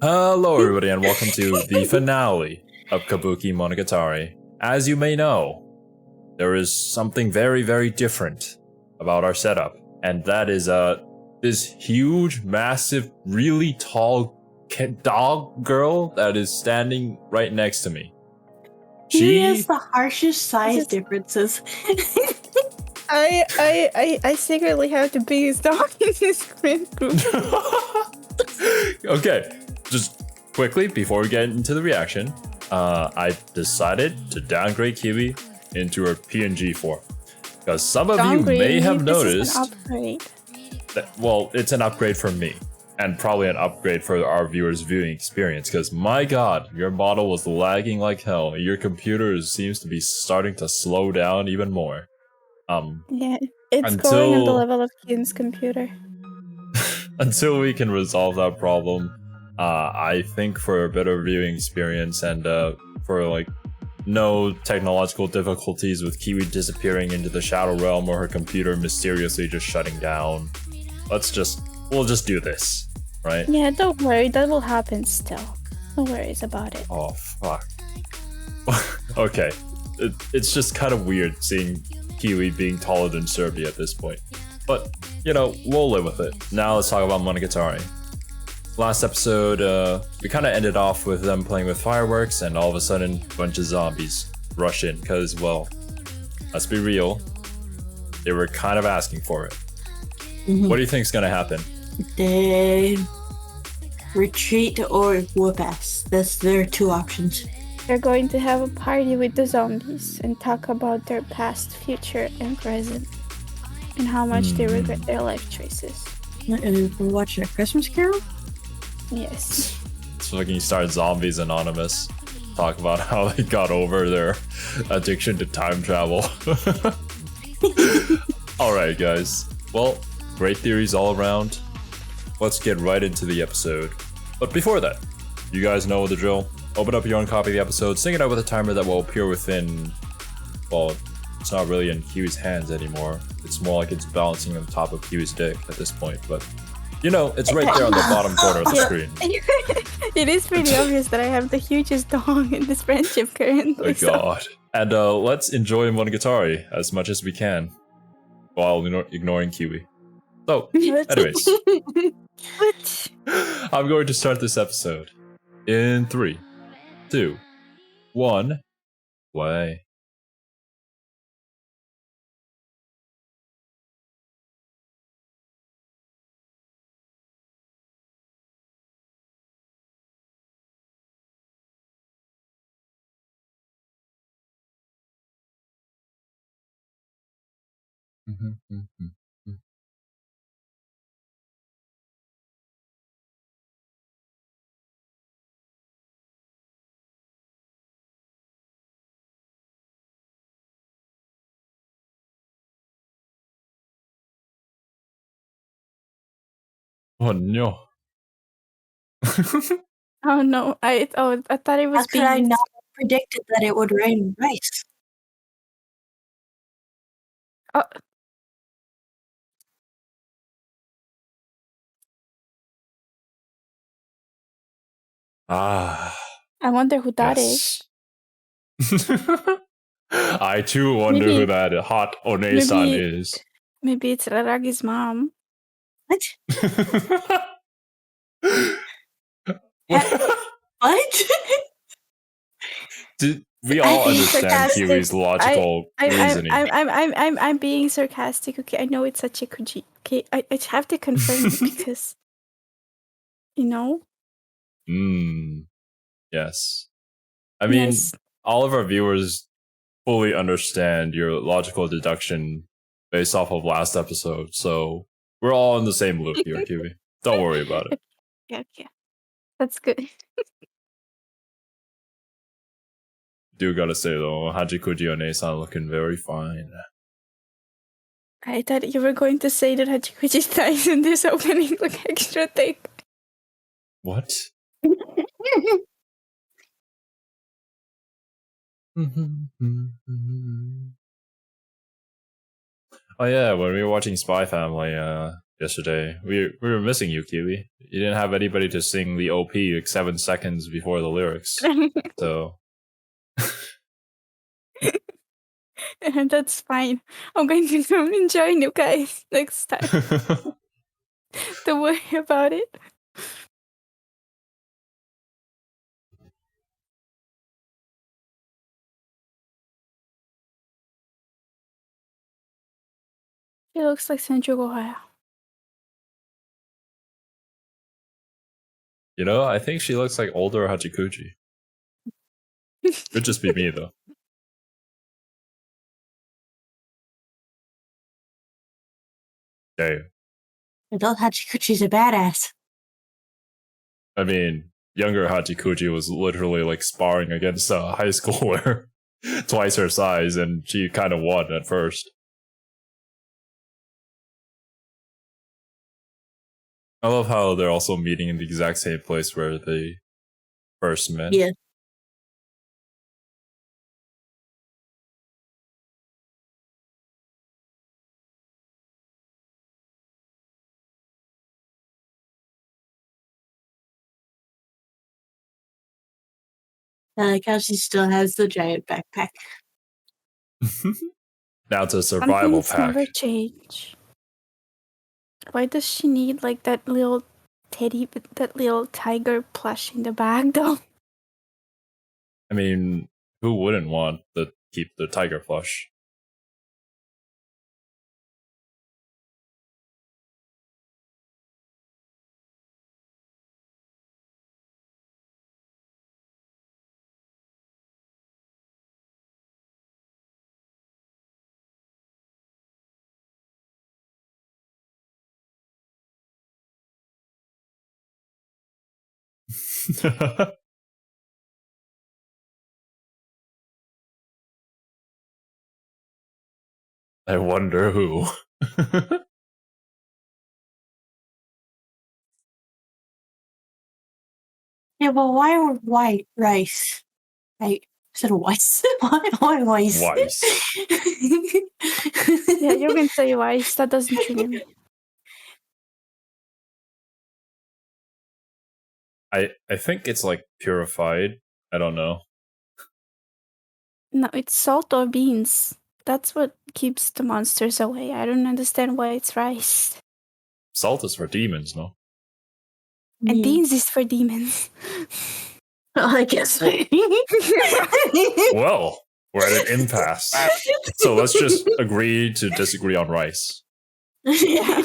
Hello everybody and welcome to the finale of Kabukimonogatari. As you may know, there is something very different about our setup, and that is this huge, massive, really tall dog girl that is standing right next to me. She has the harshest size differences. I secretly have the biggest dog in this friend group. Okay, just quickly before we get into the reaction, I decided to downgrade Kiwi into her PNG form because some of you may have noticed that, well, it's an upgrade for me and probably an upgrade for our viewers' viewing experience because my god, your model was lagging like hell. Your computer seems to be starting to slow down even more. Yeah, it's going on the level of Kin's computer. Until we can resolve that problem, I think for a better viewing experience and for like no technological difficulties with Kiwi disappearing into the shadow realm or her computer mysteriously just shutting down, we'll just do this, right? Yeah, don't worry, that will happen still. No worries about it. Oh fuck. Okay, it's just kind of weird seeing Kiwi being taller than Serbia at this point. But, you know, we'll live with it. Now let's talk about Monogatari. Last episode, we kind of ended off with them playing with fireworks, and all of a sudden, a bunch of zombies rush in, because, well, let's be real, they were kind of asking for it. What do you think is going to happen? They retreat or whoop ass. That's their two options. They're going to have a party with the zombies and talk about their past, future, and present. And how much they regret their life choices. We're watching a Christmas Carol? Yes. So like you start Zombies Anonymous. Talk about how they got over their addiction to time travel. Alright guys. Well, great theories all around. Let's get right into the episode. But before that, you guys know the drill. Open up your own copy of the episode, sync it up with a timer that will appear within, well, it's not really in Kiwi's hands anymore. It's more like it's balancing on top of Kiwi's dick at this point, but you know, it's right there on the bottom corner of the screen. It is pretty obvious that I have the hugest dong in this friendship currently. Oh god. And let's enjoy Monogatari as much as we can while ignoring Kiwi. So, anyways. What? I'm going to start this episode in 3, 2, 1, play. Oh no. Oh no, I thought it was How could I not predicted that it would rain rice? Oh. I wonder who that is. I too wonder who that hot One-san is. Maybe it's Raragi's mom. What? What? Did we all understand Kiwi's logical reasoning? I'm being sarcastic. Okay, I know it's Hachikuji. Okay, I have to confirm it because, you know. Yes. I mean, all of our viewers fully understand your logical deduction based off of last episode, so we're all in the same loop here, Kiwi. Don't worry about it. Okay. That's good. Do gotta say though, Hachikuji One-san looking very fine. I thought you were going to say that Hachikuji's thighs in this opening look extra thick. What? Oh yeah, when we were watching Spy Family, yesterday. We were missing you, Kiwi. You didn't have anybody to sing the OP like 7 seconds before the lyrics. So That's fine. I'm going to join you guys next time. Don't worry about it. He looks like Senju Gohaya. You know, I think she looks like older Hachikuji. Could just be me though. Damn. Adult Hachikuji's a badass. I mean, younger Hachikuji was literally like sparring against a high schooler twice her size, and she kind of won at first. I love how they're also meeting in the exact same place where they first met. Yeah. I like how she still has the giant backpack. Now it's a Some survival things pack. never change. Why does she need like that little tiger plush in the bag though? I mean, who wouldn't want to keep the tiger plush? I wonder who. Yeah, but why white rice? I said rice. Why rice? Weiss. Yeah, you can say Weiss. That doesn't trigger me. I think it's like purified. I don't know. No, it's salt or beans. That's what keeps the monsters away. I don't understand why it's rice. Salt is for demons, no? And beans is for demons. I guess. Well, we're at an impasse. So let's just agree to disagree on rice. Yeah.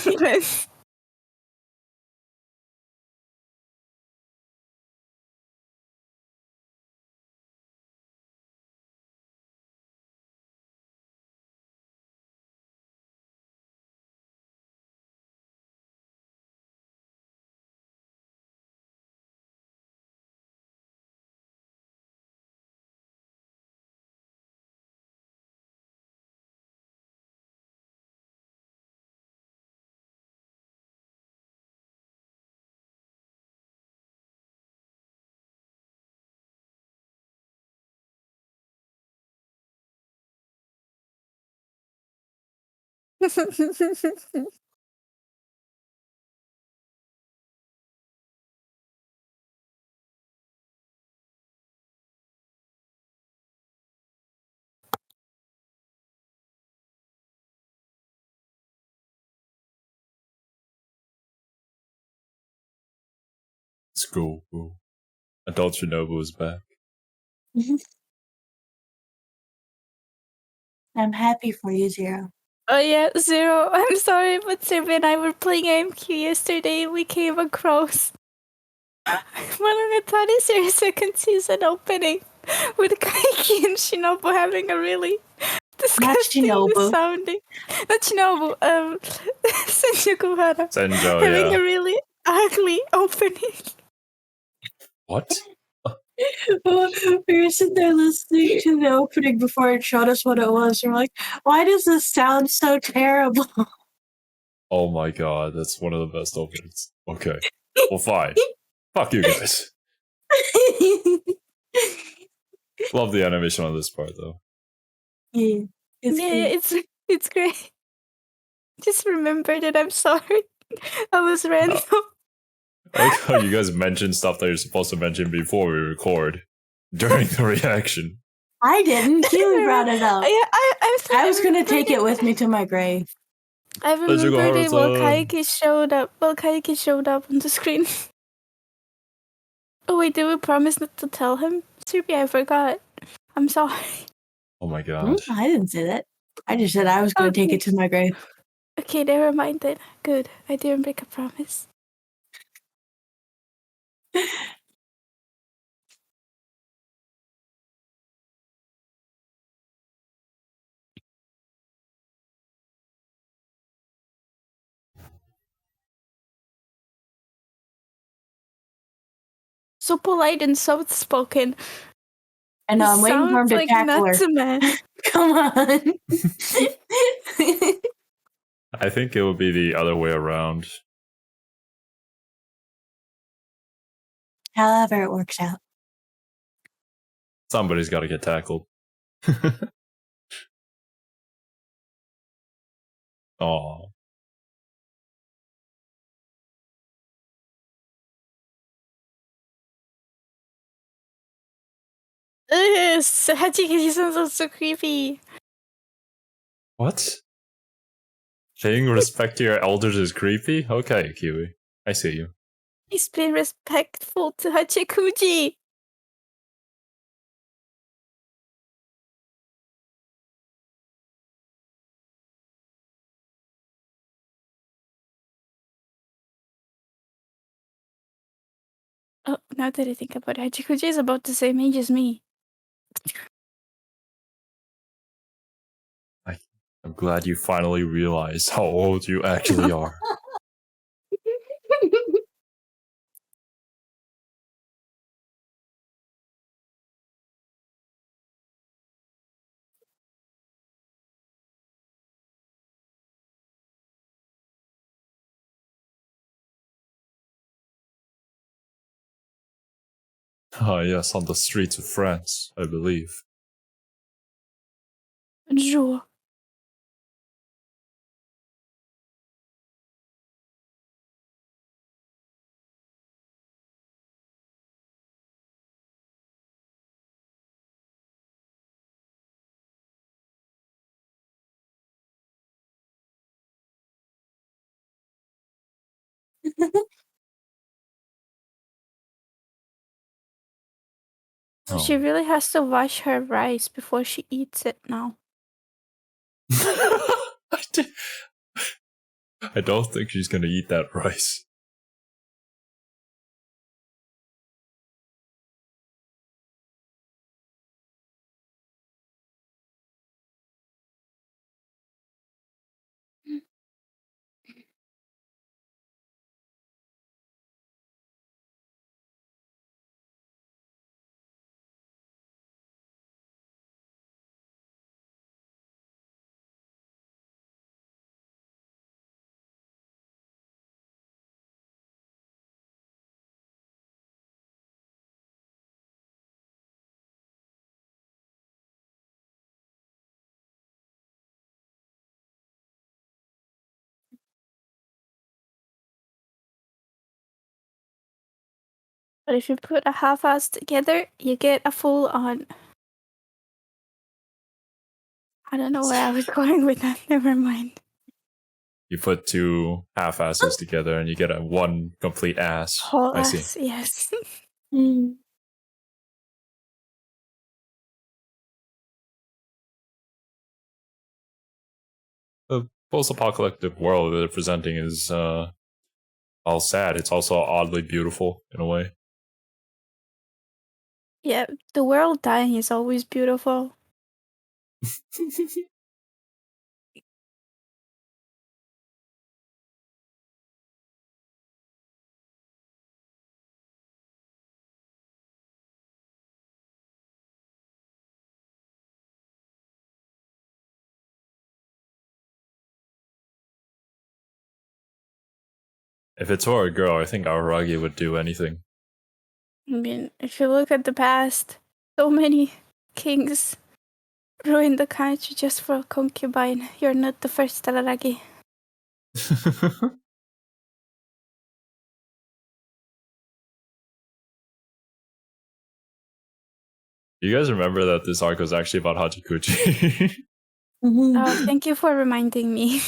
It's cool. Adult Shinobu is back. I'm happy for you, Zero. Oh yeah, Zero. I'm sorry, but Zero and I were playing AMQ yesterday. We came across Monogatari series second season opening with Kaiki and Shinobu having a really disgusting Shinobu. sounding. Not Shinobu. Senju Kuhara Senjo, having yeah. a really ugly opening. What? We were sitting there listening to the opening before it showed us what it was. We're like, why does this sound so terrible? Oh my god, that's one of the best openings. Okay. Well, fine. Fuck you guys. Love the animation on this part, though. Yeah, It's great. Just remember that I'm sorry. That was random. I like how you guys mention stuff that you're supposed to mention before we record during the reaction. I didn't. Kiwi brought it up. Yeah, I was gonna take it with me to my grave. I remembered it while Haruto. Kaiki showed up. Well, Kaiki showed up on the screen. Oh wait, did we promise not to tell him? Serby, I forgot. I'm sorry. Oh my god. I didn't say that. I just said I was gonna take it to my grave. Okay, never mind then. Good. I didn't break a promise. So polite and soft spoken. I know, I'm waiting for him to like tackle her. Natsume. Come on. I think it would be the other way around. However it works out. Somebody's got to get tackled. Oh. Hachikuji sounds so creepy. What? Paying respect to your elders is creepy? Okay, Kiwi. I see you. He's been respectful to Hachikuji. Oh, now that I think about it, Hachikuji is about the same age as me. I'm glad you finally realized how old you actually are. Ah, yes, on the streets of France, I believe. Bonjour. So she really has to wash her rice before she eats it now. I don't think she's gonna eat that rice. But if you put a half-ass together, you get a full-on. I don't know where I was going with that. Never mind. You put two half-asses together and you get a one complete ass. Whole I see. ass, yes. The post-apocalyptic world that they're presenting is all sad. It's also oddly beautiful in a way. Yeah, the world dying is always beautiful. If it's for a girl, I think Araragi would do anything. I mean, if you look at the past, so many kings ruined the country just for a concubine. You're not the first, Araragi. You guys remember that this arc was actually about Hachikuji? Oh, thank you for reminding me.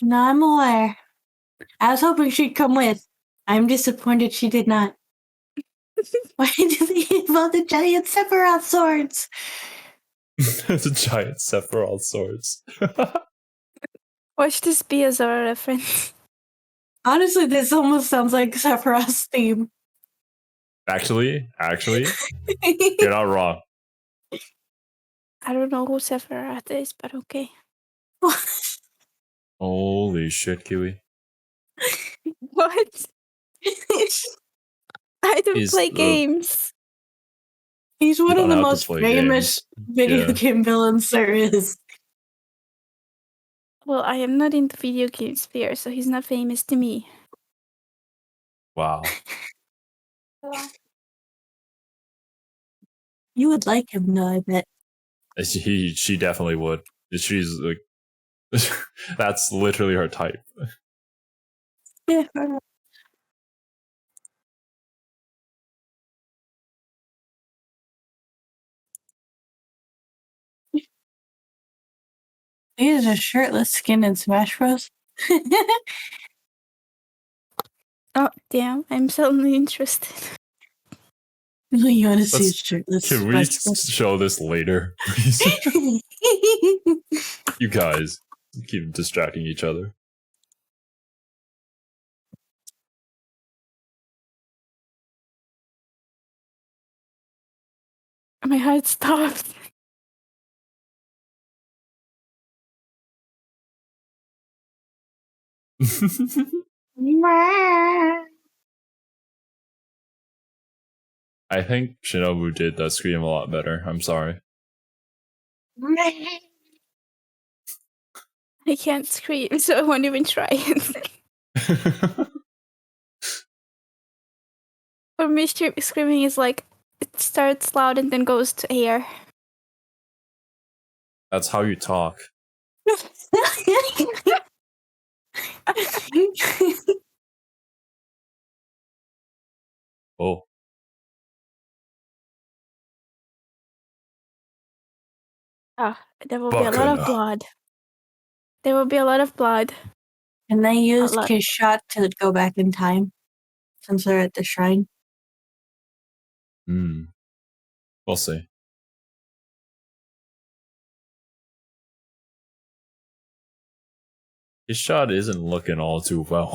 No, I'm aware. I was hoping she'd come with. I'm disappointed she did not. Why did they involve the giant Sephiroth swords? The giant Sephiroth swords. Watch this be a Zora reference. Honestly, this almost sounds like Sephiroth's theme. Actually, you're not wrong. I don't know who Sephiroth is, but okay. Holy shit, Kiwi. What? I don't He's play the- games. He's one of don't the have to most play famous games. video Yeah. game villains there is. Well, I am not in the video game sphere, so he's not famous to me. Wow. You would like him, though, I bet. She definitely would. She's like, that's literally her type. Yeah. He is a shirtless skin in Smash Bros. Oh, damn. I'm suddenly interested. You want to see Let's- his shirtless Can we Smash Bros? show this later, please? You guys keep distracting each other. My heart stopped. I think Shinobu did that scream a lot better. I'm sorry. I can't scream, so I won't even try it. For me, screaming is like, it starts loud and then goes to air. That's how you talk. Oh, There will be a lot of Bakana. blood. There will be a lot of blood. And they used lot. his shot to go back in time, since they're at the shrine. We'll see. His shot isn't looking all too well.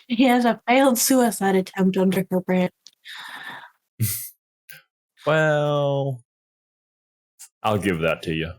He has a failed suicide attempt under her brand. Well, I'll give that to you.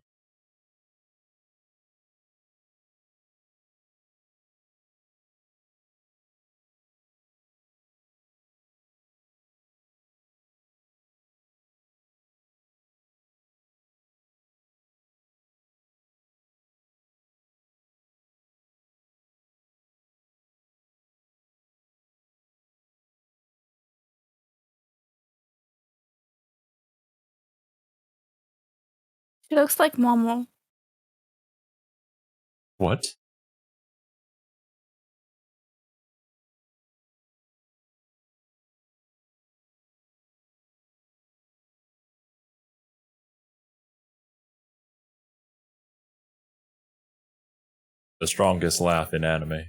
She looks like Momo. What? The strongest laugh in anime.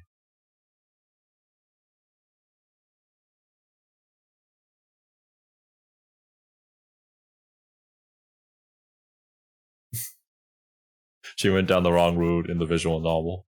She went down the wrong route in the visual novel.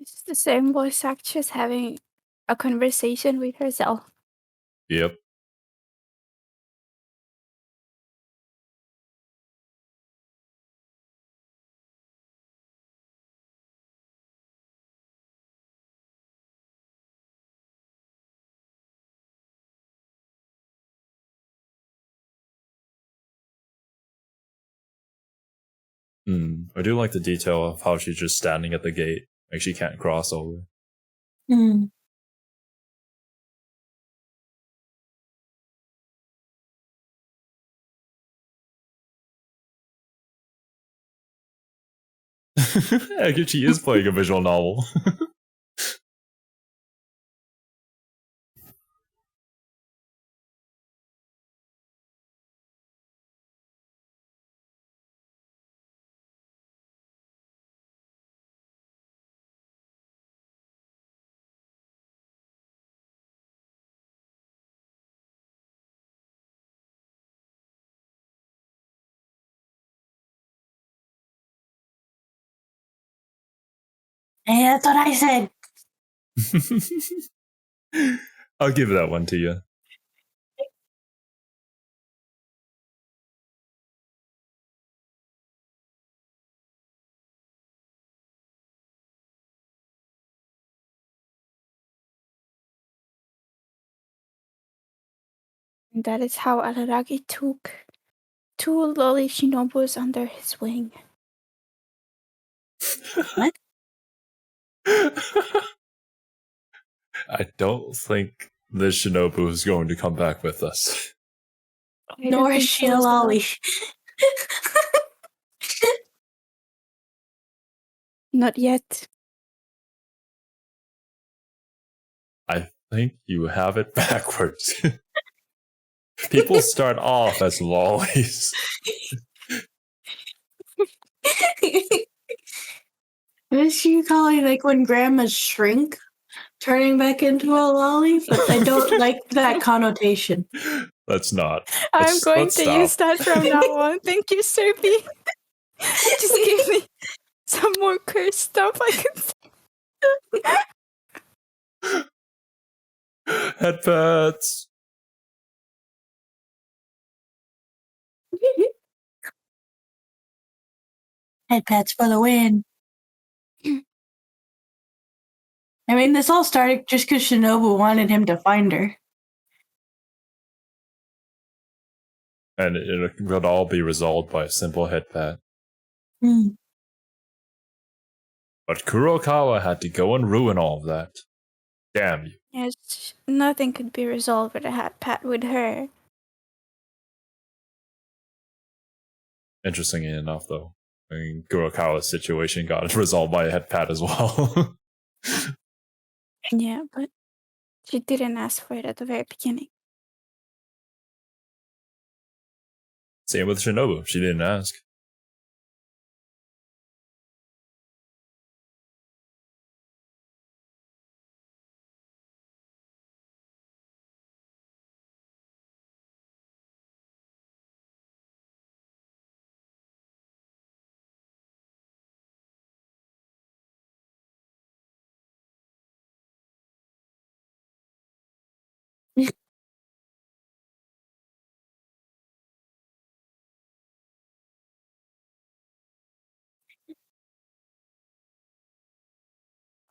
It's the same voice actress having a conversation with herself. Yep. I do like the detail of how she's just standing at the gate, like she can't cross over. Mm. Hachikuji is playing a visual novel. Hey, that's what I said. I'll give that one to you. And that is how Araragi took 2 lolly shinobus under his wing. What? I don't think the Shinobu is going to come back with us. I don't Nor is think she so a as well. lolly. Not yet. I think you have it backwards. People start off as lollies. What is she calling like when grandmas shrink, turning back into a lolly? But I don't like that connotation. Let's not. I'm going let's to stop. use that from now on. Thank you, Serpy. Just give me some more cursed stuff I can say. Head pets. Head pats for the win. I mean, this all started just because Shinobu wanted him to find her. And it would all be resolved by a simple head pat. Mm. But Kurokawa had to go and ruin all of that. Damn you. Yes, nothing could be resolved with a hat pat with her. Interestingly enough, though, I mean, Kurokawa's situation got resolved by a head pat as well. Yeah, but she didn't ask for it at the very beginning. Same with Shinobu. She didn't ask.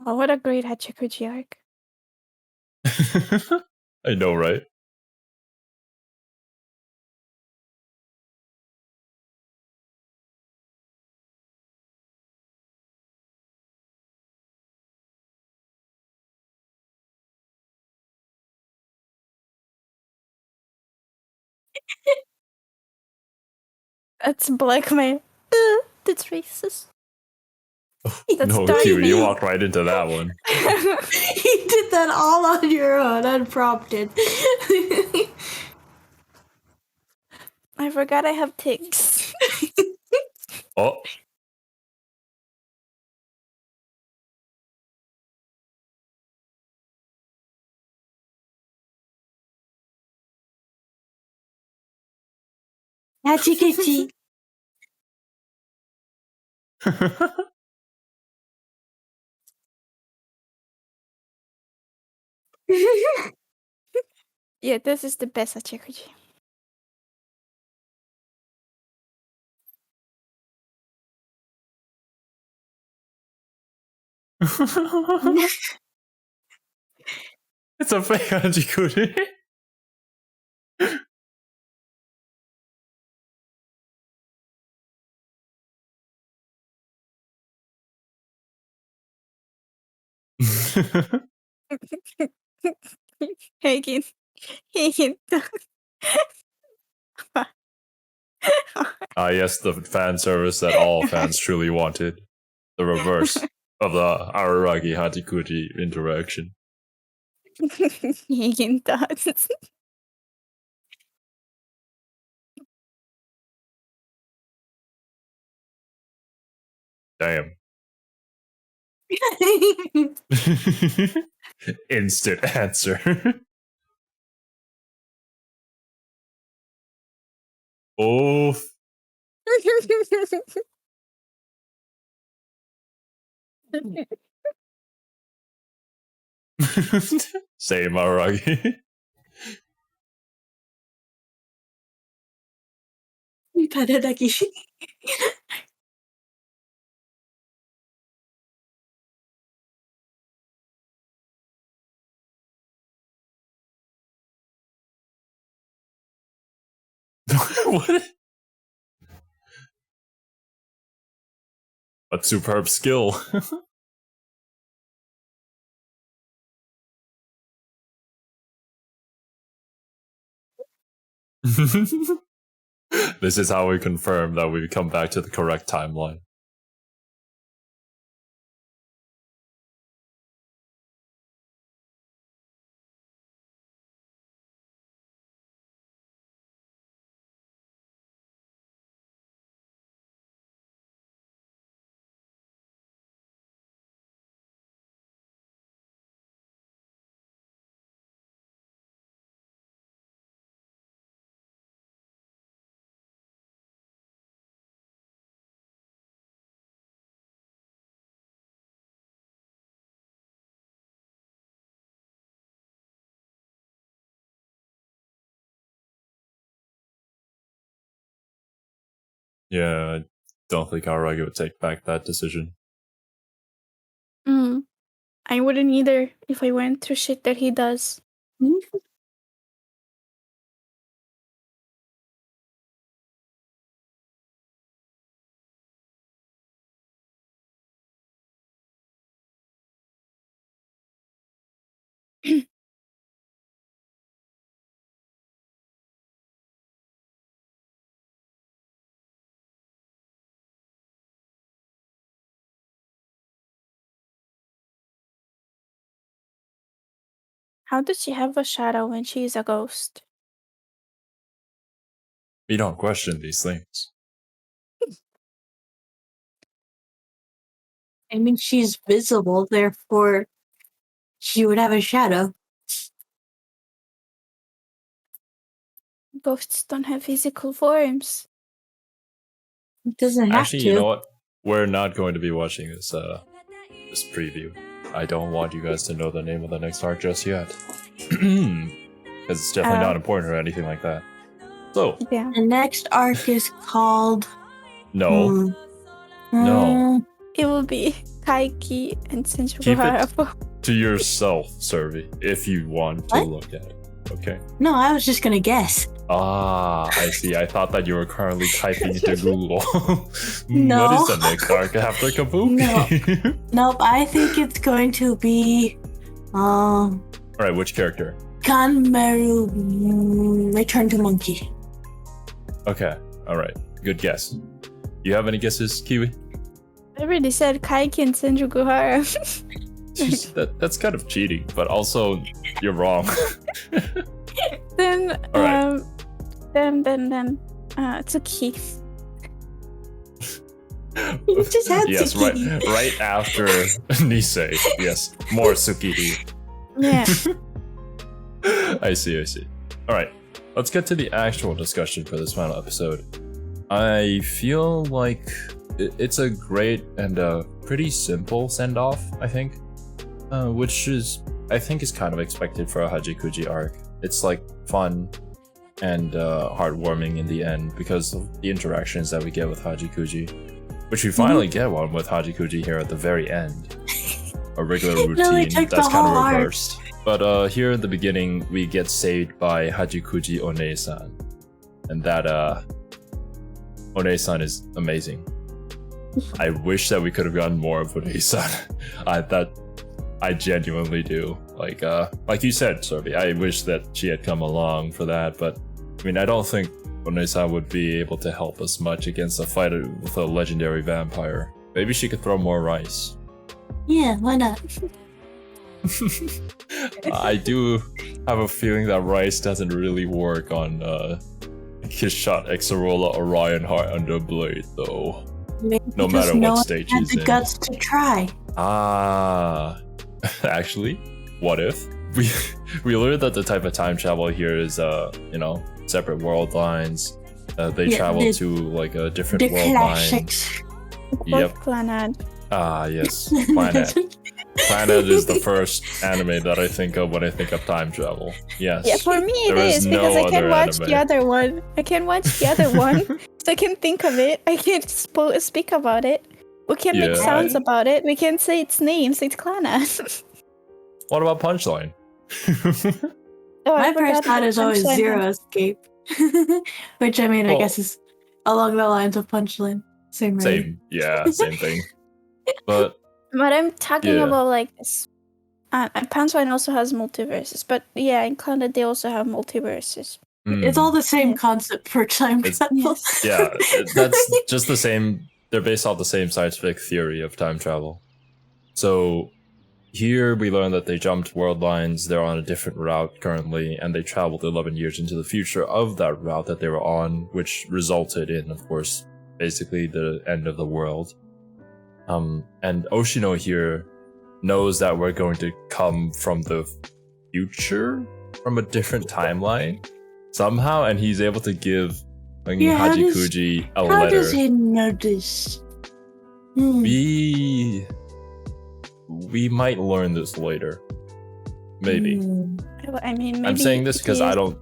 Oh, what a great Hachikuji arc. I know, right? That's blackmail. That's racist. That's No, dark. Q, you walked right into that one. You did that all on your own, unprompted. I forgot I have ticks. Oh. Hachikuji. Yeah, this is the best Hachikuji. It's a fake Hachikuji. Hagen. Yes, the fan service that all fans truly wanted. The reverse of the Araragi Hachikuji interaction. Hagen thoughts. Damn. Instant answer. Oh. Same, Araragi. Tadadaki. What? A superb skill. This is how we confirm that we've come back to the correct timeline. Yeah, I don't think Araragi would take back that decision. I wouldn't either if I went through shit that he does. How does she have a shadow when she is a ghost? We don't question these things. I mean, she's visible, therefore she would have a shadow. Ghosts don't have physical forms. It doesn't have Actually, to. you know what? We're not going to be watching this this preview. I don't want you guys to know the name of the next arc just yet. Because it's definitely not important or anything like that. So, Yeah. The next arc is called... no. No. It will be Kaiki and Senjuku Keep it Harafo. to yourself, Survey, if you want to What? look at it. Okay? No, I was just gonna guess. Ah, I see. I thought that you were currently typing into Google. No. What is the next arc after Kabuki? Nope, I think it's going to be... Alright, which character? Kanmeru Return to Monkey. Okay, alright. Good guess. You have any guesses, Kiwi? I already said Kaiki and Senjuku Hara. That's kind of cheating, but also you're wrong. Then, Alright. Tsuki. You just had Yes, Tsuki. right after Nisei. Yes, more Tsukiji. Yeah. I see. Alright, let's get to the actual discussion for this final episode. I feel like it's a great and a pretty simple send-off, I think. Which is, I think, is kind of expected for a Hachikuji arc. It's like fun and heartwarming in the end because of the interactions that we get with Hachikuji. Which we finally get one with Hachikuji here at the very end. A regular It really routine took the that's kind whole of arc. reversed. But here in the beginning, we get saved by Hachikuji One-san. And that One-san is amazing. I wish that we could have gotten more of One-san. I genuinely do. Like you said, Sorby, I wish that she had come along for that, but I mean, I don't think Onesa would be able to help us much against a fight with a legendary vampire. Maybe she could throw more rice. Yeah, why not? I do have a feeling that rice doesn't really work on Kishot, Exarola, Orion Heart under Blade, though. Maybe No because matter no what one stage had he's the in. guts to try. Ah, actually, what if we learned that the type of time travel here is separate world lines. They travel to like a different The world line. classics. Yep. Clanad. Ah, yes, Planet. Planet is the first anime that I think of when I think of time travel. Yes. Yeah, for me it There is no because I can't other watch anime. the other one. I can watch the other one, so I can think of it. I can't speak about it. We can make Yeah. sounds about it. We can say its name. So it's Clanad. What about Punchline? Oh, I My forgot first thought about is always Punchline. Zero Escape. Which I mean, I Well- guess is along the lines of Punchline. Same right? Same, yeah, same thing. But But I'm talking Yeah. about like this. Punchline also has multiverses, but yeah, in Clanad they also have multiverses. It's all the same Yeah. concept for time It's- travel. Yes. yeah, that's just the same. They're based off the same scientific theory of time travel. So here we learn that they jumped world lines. They're on a different route currently, and they traveled 11 years into the future of that route that they were on, which resulted in, of course, basically the end of the world. And Oshino here knows that we're going to come from the future, from a different timeline somehow, and he's able to give Yeah, how does- Hachikuji a How letter. does he know this? We might learn this later. Maybe. I mean, maybe I'm saying this because he is-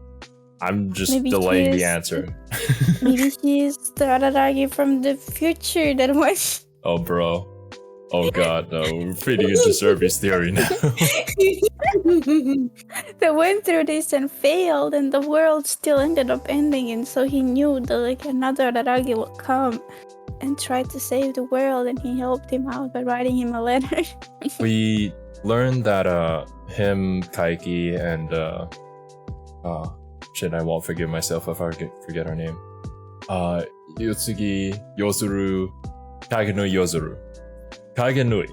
I'm just maybe he delaying the is- answer. Maybe he's the Araragi from the future that was Oh, bro. Oh, God, no. We're feeding into Serbi's theory now. that went through this and failed, and the world still ended up ending. And so he knew that like another Araragi would come and try to save the world, and he helped him out by writing him a letter. We learned that him, Kaiki, and shit, I won't forgive myself if I forget her name. Yutsugi, Yozuru, Kagenui Yozuru. Kagenui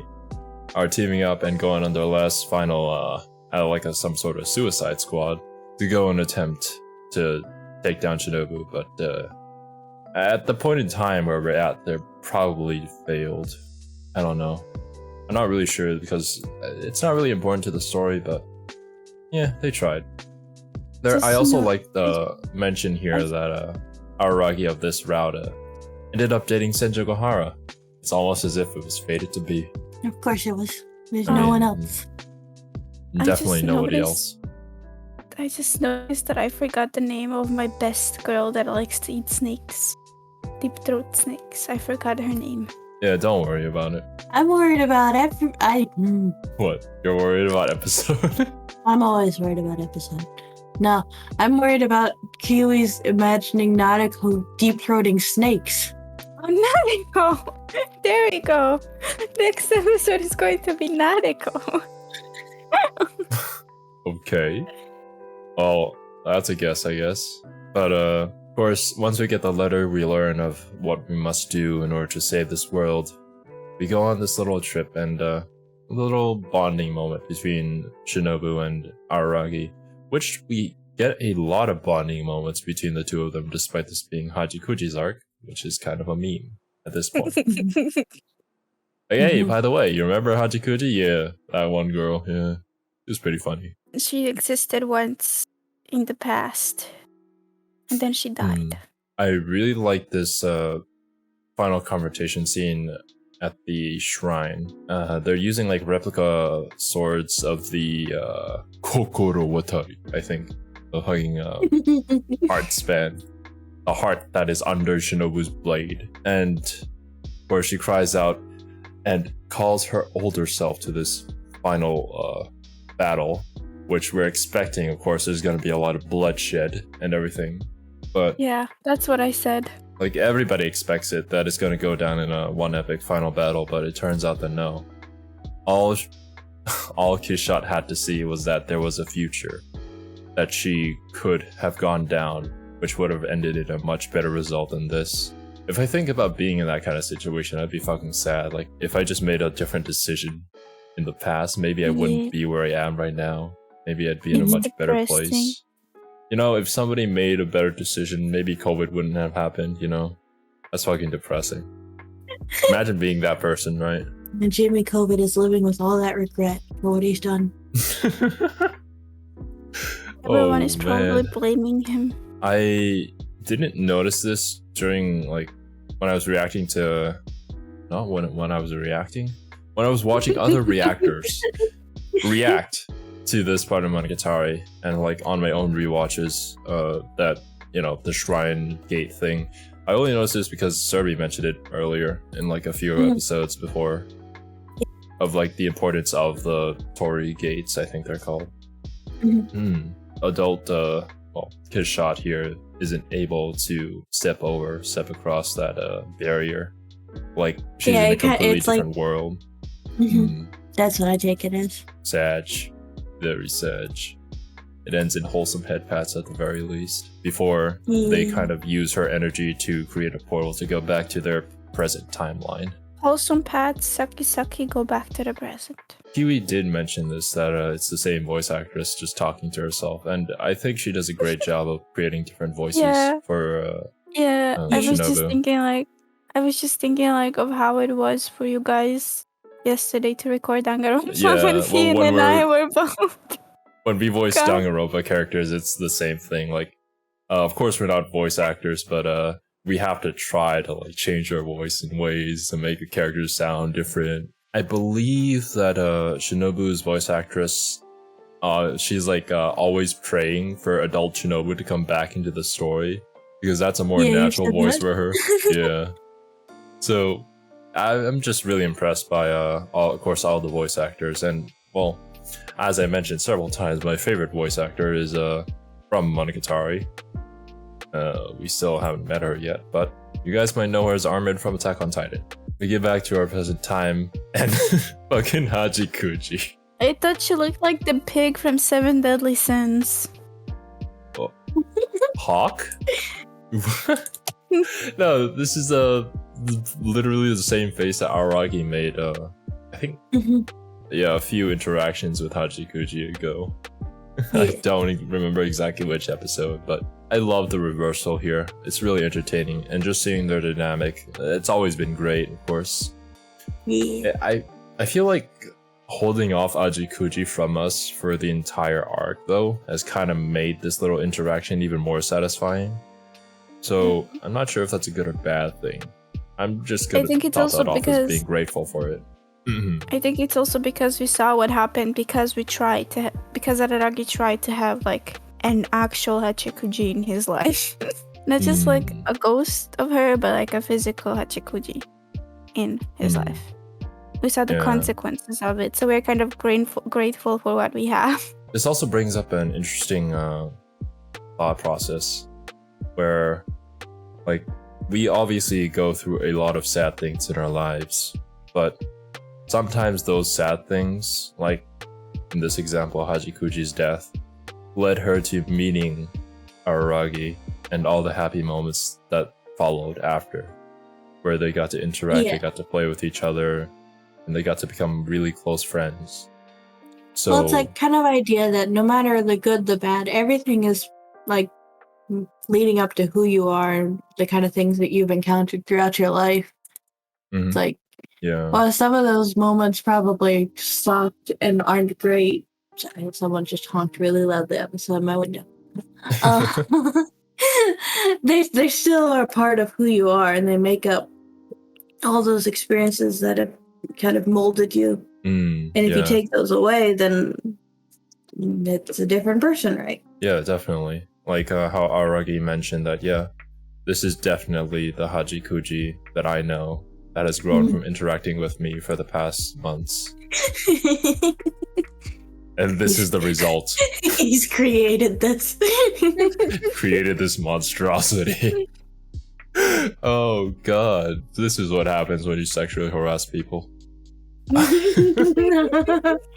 are teaming up and going on their last final some sort of suicide squad to go and attempt to take down Shinobu, but at the point in time where we're at, they're probably failed. I don't know. I'm not really sure because it's not really important to the story, but yeah, they tried. Just, I also you know, like the mention here that Araragi of this route ended up dating Senju Gohara. It's almost as if it was fated to be. Of course it was. There's I no one mean, else. I Definitely just nobody noticed- else. I just noticed that I forgot the name of my best girl that likes to eat snakes. Deep throat snakes. I forgot her name. Yeah, don't worry about it. I'm worried about What? You're worried about episode? I'm always worried about episode. No, I'm worried about Kiwi's imagining Nadeko deep-throating snakes. Oh, Nadeko! There we go. Next episode is going to be Nadeko. Okay. Well, that's a guess, I guess. But, of course, once we get the letter, we learn of what we must do in order to save this world. We go on this little trip and, a little bonding moment between Shinobu and Araragi, which we get a lot of bonding moments between the two of them, despite this being Hachikuji's arc, which is kind of a meme at this point. Hey, by the way, you remember Hachikuji? Yeah, that one girl, yeah. It was pretty funny. She existed once in the past, and then she died. I really like this final confrontation scene at the shrine. They're using like replica swords of the Kokoro Watari, I think. The hugging heart span. A heart that is under Shinobu's blade. And where she cries out and calls her older self to this final battle, which we're expecting. Of course, there's going to be a lot of bloodshed and everything. But Yeah, that's what I said. like everybody expects it, that it's going to go down in a one epic final battle, but it turns out that no. All all Kishot had to see was that there was a future that she could have gone down, which would have ended in a much better result than this. If I think about being in that kind of situation, I'd be fucking sad. Like, if I just made a different decision in the past, maybe I wouldn't be where I am right now. Maybe I'd be in a much better place. You know, if somebody made a better decision, maybe COVID wouldn't have happened, you know? That's fucking depressing. Imagine being that person, right? And Jimmy COVID is living with all that regret for what he's done. Everyone is probably blaming him. I didn't notice this during, like, when I was reacting to... Not when I was reacting? When I was watching other reactors react to this part of Monogatari, and, like, on my own rewatches, that, you know, the Shrine Gate thing. I only noticed this because Serbi mentioned it earlier in, like, a few episodes before. Of, like, the importance of the Torii Gates, I think they're called. Adult, Kishot here isn't able to step across that barrier. Like, she's in a completely different world. That's what I take it as. Sag. Very sag. It ends in wholesome head pats at the very least. Before they kind of use her energy to create a portal to go back to their present timeline. Wholesome pats, sucky go back to the present. Kiwi did mention this, that it's the same voice actress just talking to herself, and I think she does a great job of creating different voices for I was just thinking like of how it was for you guys yesterday to record Danganronpa when Ian and I were both. When we voice Danganronpa characters, it's the same thing. Like, of course we're not voice actors, but we have to try to like change our voice in ways to make the characters sound different. I believe that Shinobu's voice actress, she's like always praying for adult Shinobu to come back into the story because that's a more natural voice for her. Yeah. So I'm just really impressed by all the voice actors, and well, as I mentioned several times, my favorite voice actor is from Monogatari. We still haven't met her yet, but you guys might know her as Armin from Attack on Titan. We get back to our present time and fucking Hachikuji. I thought she looked like the pig from Seven Deadly Sins. Oh. Hawk? No, this is literally the same face that Araki made, I think, a few interactions with Hachikuji ago. I don't even remember exactly which episode, but I love the reversal here. It's really entertaining, and just seeing their dynamic, it's always been great, of course. I feel like holding off Hachikuji from us for the entire arc, though, has kind of made this little interaction even more satisfying. So, I'm not sure if that's a good or bad thing. I'm just gonna top that off as being grateful for it. I think it's also because we saw what happened because Araragi tried to have like an actual Hachikuji in his life. Not just like a ghost of her, but like a physical Hachikuji in his life. We saw the consequences of it, so we're kind of grateful for what we have. This also brings up an interesting thought process where, like, we obviously go through a lot of sad things in our lives, but sometimes those sad things, like in this example, Hachikuji's death, led her to meeting Araragi and all the happy moments that followed after, where they got to interact, they got to play with each other, and they got to become really close friends. So, well, it's like kind of idea that no matter the good, the bad, everything is like leading up to who you are and the kind of things that you've encountered throughout your life. It's like, well, some of those moments probably sucked and aren't great. Someone just honked really loudly outside my window. They still are part of who you are, and they make up all those experiences that have kind of molded you. And if you take those away, then it's a different person, right? Yeah, definitely. Like how Araragi mentioned that, this is definitely the Hachikuji that I know that has grown from interacting with me for the past months. And this is the result. He's created this. Created this monstrosity. Oh god, this is what happens when you sexually harass people.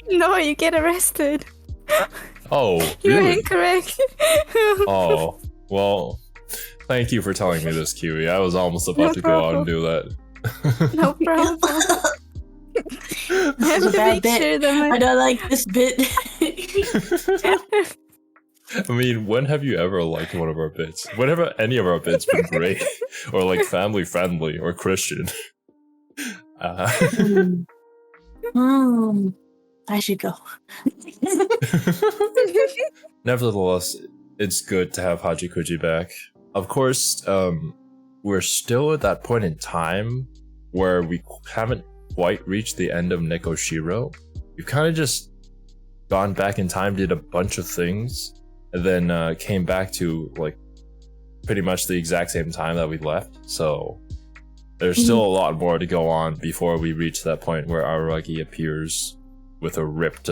No, you get arrested. Oh, You're really? incorrect. Oh, well, thank you for telling me this, Kiwi. I was almost about to go out and do that. No problem. I have a to bad make bit. sure that I don't like this bit. I mean, when have you ever liked one of our bits? Whenever any of our bits been great, or like family friendly, or Christian? I should go. Nevertheless, it's good to have Hachikuji back. Of course, we're still at that point in time where we haven't quite reached the end of Nekoshiro. We've kind of just gone back in time, did a bunch of things, and then came back to like pretty much the exact same time that we left. So there's still a lot more to go on before we reach that point where Araragi appears with a ripped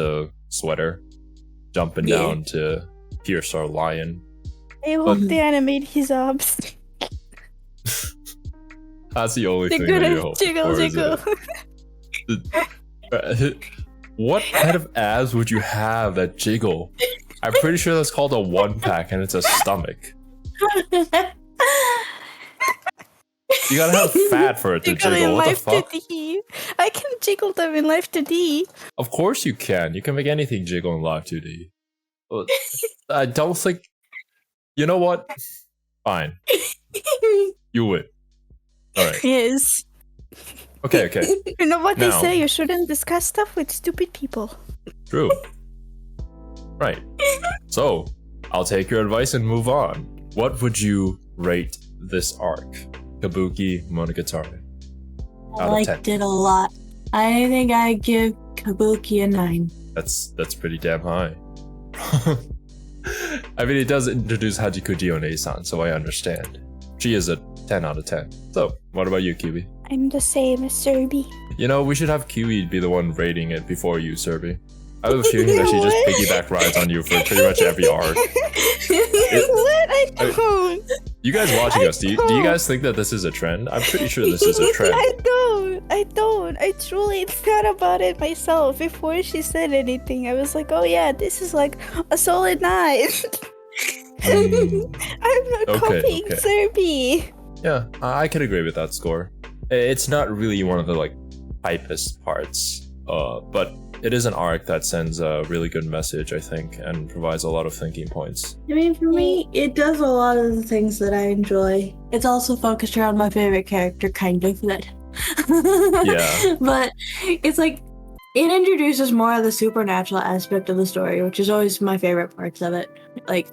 sweater, jumping down to pierce our lion. I hope they animate his abs. That's the only thing that you hope Jiggle, for, jiggle. What kind of abs would you have that jiggle? I'm pretty sure that's called a one pack and it's a stomach. You gotta have fat for it to Jiggle jiggle. in What the life fuck? to D. I can jiggle them in life to D. Of course you can. You can make anything jiggle in Live 2D. But I don't think. You know what? Fine. You win. Alright. Yes. Okay. You know what they Now- say? You shouldn't discuss stuff with stupid people. True. Right. So, I'll take your advice and move on. What would you rate this arc? Kabukimonogatari. I Out of 10. liked it a lot. I think I give Kabuki a 9. That's pretty damn high. I mean, it does introduce Hachikuji One-san, so I understand. She is a 10 out of 10. So, what about you, Kiwi? I'm the same as Serbi. You know, we should have Kiwi be the one rating it before you, Serbi. I have a feeling that she just piggyback rides on you for pretty much every arc. What? I don't. You guys watching us, do you guys think that this is a trend? I'm pretty sure this is a trend. I don't. I truly thought about it myself before she said anything. I was like, oh yeah, this is like a solid 9. I'm not copying Serbi. Yeah, I can agree with that score. It's not really one of the like hypest parts, but it is an arc that sends a really good message, I think, and provides a lot of thinking points. I mean, for me, it does a lot of the things that I enjoy. It's also focused around my favorite character, kind of, that. Yeah. But it's like, it introduces more of the supernatural aspect of the story, which is always my favorite parts of it. Like,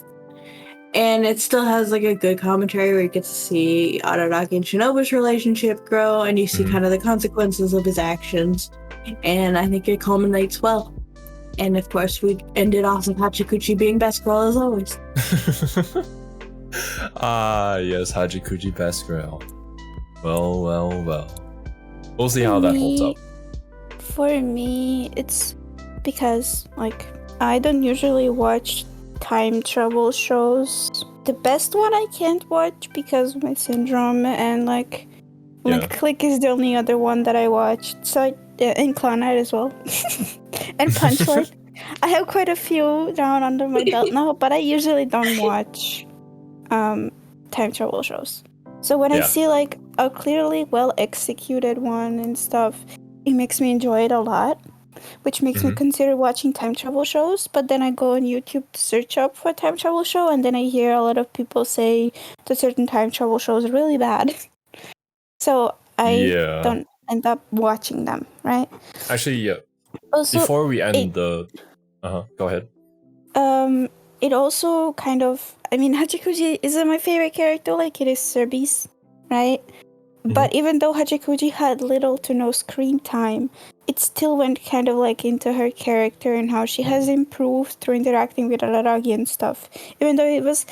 and it still has like a good commentary where you get to see Araragi and Shinobu's relationship grow, and you see kind of the consequences of his actions. And I think it culminates well. And of course, we ended off with Hachikuji being best girl as always. Ah, yes, Hachikuji best girl. Well. We'll see how that holds up. For me, it's because, like, I don't usually watch time travel shows. The best one I can't watch because of my syndrome, and like Click is the only other one that I watched. So and Clown Knight as well. And Punchline. I have quite a few down under my belt now, but I usually don't watch time travel shows. So when I see like a clearly well executed one and stuff, it makes me enjoy it a lot, which makes me consider watching time travel shows. But then I go on YouTube to search up for a time travel show, and then I hear a lot of people say that certain time travel shows are really bad. So I don't end up watching them, right? Actually, Also, before we end go ahead. It also kind of, I mean, Hachikuji isn't my favorite character like it is Serbi's, right? But even though Hachikuji had little to no screen time, it still went kind of like into her character and how she has improved through interacting with Araragi and stuff. Even though it was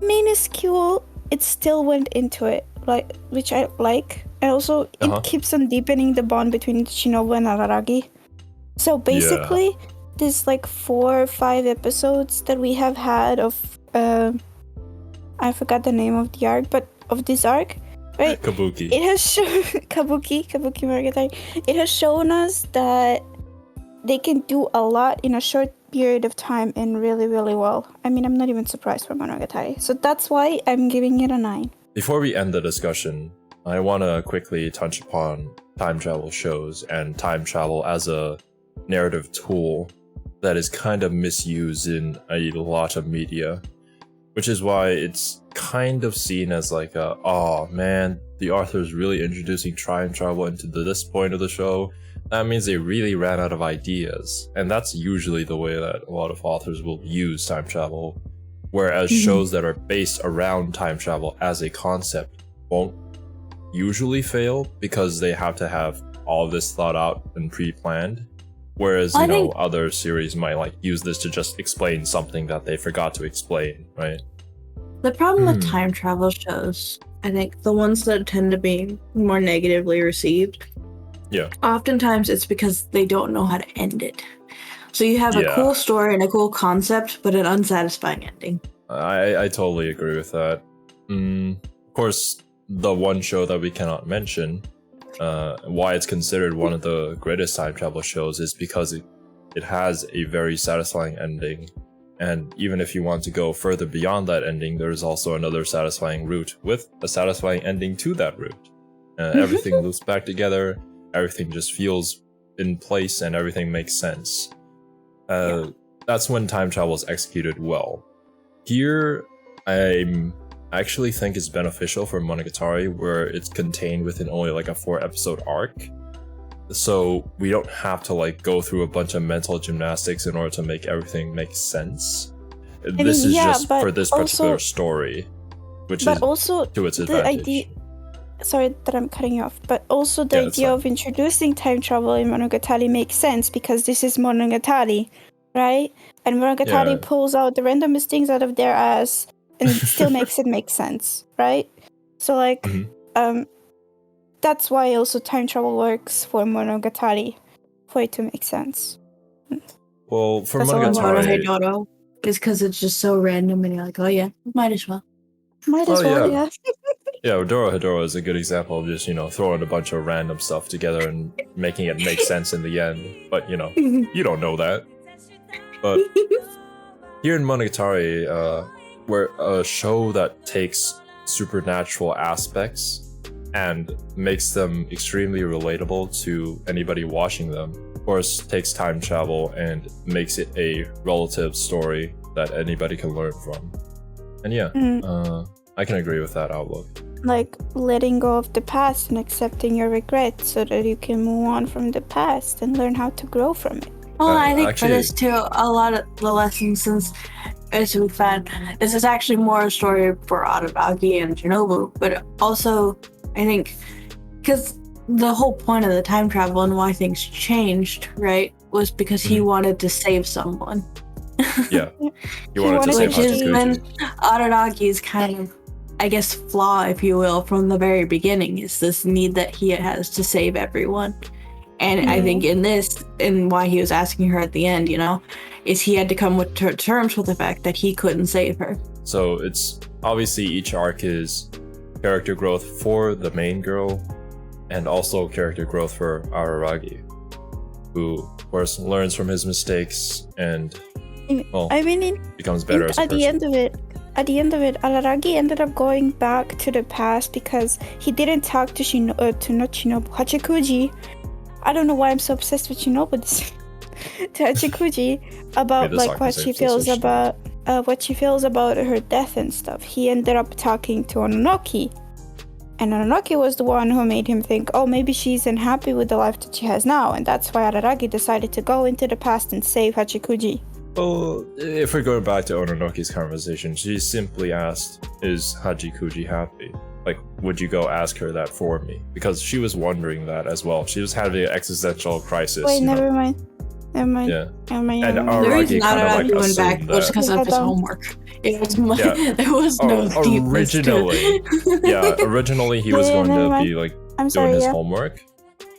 minuscule, it still went into it, like, which I like. And also, it keeps on deepening the bond between Shinobu and Araragi. So basically, there's like 4 or 5 episodes that we have had of, I forgot the name of the arc, but of this arc, right? Kabuki. It has shown Kabukimonogatari. It has shown us that they can do a lot in a short period of time and really, really well. I mean, I'm not even surprised for Monogatari. So that's why I'm giving it a 9. Before we end the discussion, I want to quickly touch upon time travel shows and time travel as a narrative tool that is kind of misused in a lot of media, which is why it's kind of seen as like a, oh man, the author's really introducing time travel into this point of the show. That means they really ran out of ideas. And that's usually the way that a lot of authors will use time travel. Whereas shows that are based around time travel as a concept won't usually fail because they have to have all of this thought out and pre-planned. Whereas, you know, other series might like use this to just explain something that they forgot to explain, right? The problem with time travel shows, I think the ones that tend to be more negatively received, oftentimes it's because they don't know how to end it. So you have a cool story and a cool concept, but an unsatisfying ending. I totally agree with that. Of course, the one show that we cannot mention, why it's considered one of the greatest time travel shows is because it has a very satisfying ending. And even if you want to go further beyond that ending, there's also another satisfying route with a satisfying ending to that route. Everything loops back together, everything just feels in place, and everything makes sense. That's when time travel is executed well. Here, I actually think it's beneficial for Monogatari where it's contained within only like a 4-episode arc. So we don't have to like go through a bunch of mental gymnastics in order to make everything make sense. This is just for this particular story, which is also to its advantage. Sorry that I'm cutting you off, but also the idea of introducing time travel in Monogatari makes sense because this is Monogatari, right? And Monogatari pulls out the randomest things out of their ass and still makes it make sense, right? So like, that's why also time travel works for Monogatari, for it to make sense. Well, for Monogatari, is because it's just so random and you're like, oh yeah, might as well. Might as well, yeah. Yeah, Dorohedoro is a good example of just, you know, throwing a bunch of random stuff together and making it make sense in the end. But, you know, you don't know that. But here in Monogatari, where a show that takes supernatural aspects and makes them extremely relatable to anybody watching them, of course, takes time travel and makes it a relative story that anybody can learn from. And I can agree with that outlook. Like letting go of the past and accepting your regrets so that you can move on from the past and learn how to grow from it. Well, I think for this too, a lot of the lessons, since as we found, this is actually more a story for Araragi and Shinobu, but also I think because the whole point of the time travel and why things changed, right, was because he wanted to save someone. Yeah, he wanted to save Hachikuji. Which is then Araragi's kind of, I guess, flaw, if you will, from the very beginning, is this need that he has to save everyone. And I think in this, and why he was asking her at the end, you know, is he had to come with terms with the fact that he couldn't save her. So it's obviously each arc is character growth for the main girl and also character growth for Araragi, who, of course, learns from his mistakes and, well, becomes better as a person. At the end of it, Araragi ended up going back to the past because he didn't talk to Hachikuji. I don't know why I'm so obsessed with Shinobu. To Hachikuji about like what she feels about her death and stuff. He ended up talking to Ononoki, and Ononoki was the one who made him think, oh, maybe she's unhappy with the life that she has now, and that's why Araragi decided to go into the past and save Hachikuji. Well, if we're going back to Ononoki's conversation, she simply asked, is Hachikuji happy? Like, would you go ask her that for me? Because she was wondering that as well. She was having an existential crisis. Wait, never mind. Yeah. Never mind. And Araragi kind of like went back was because of his homework. It was there was no originally he was going to be like doing his homework,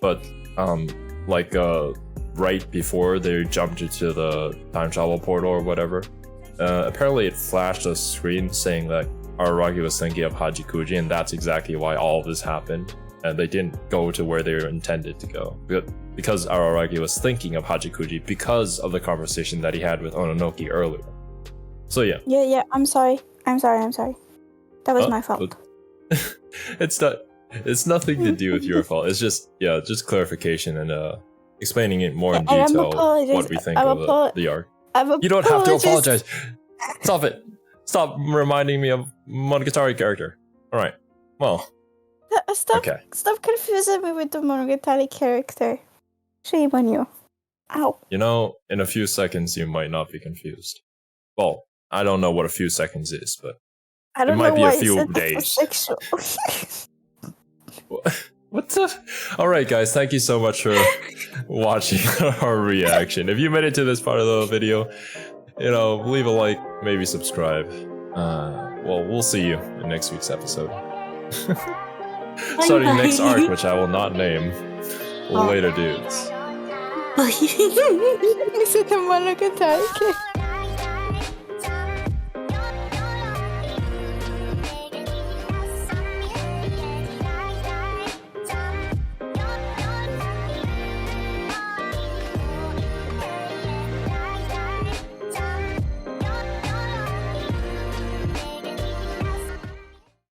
but right before they jumped into the time travel portal or whatever, apparently it flashed a screen saying that Araragi was thinking of Hachikuji, and that's exactly why all of this happened. And they didn't go to where they were intended to go. Because Araragi was thinking of Hachikuji because of the conversation that he had with Ononoki earlier. So yeah. Yeah, I'm sorry. That was my fault. It's nothing to do with your fault. It's just clarification and explaining it more in detail what we think of the arc. You don't have to apologize. Stop it. Stop reminding me of Monogatari character. Alright. Well. Stop confusing me with the Monogatari character. Shame on you. Ow. You know, in a few seconds you might not be confused. Well, I don't know what a few seconds is, but it might be a few days. What the? Alright guys, thank you so much for watching our reaction. If you made it to this part of the video, you know, leave a like, maybe subscribe. Well, we'll see you in next week's episode. Starting next arc, which I will not name. Later, dudes. Is it a Monogatari?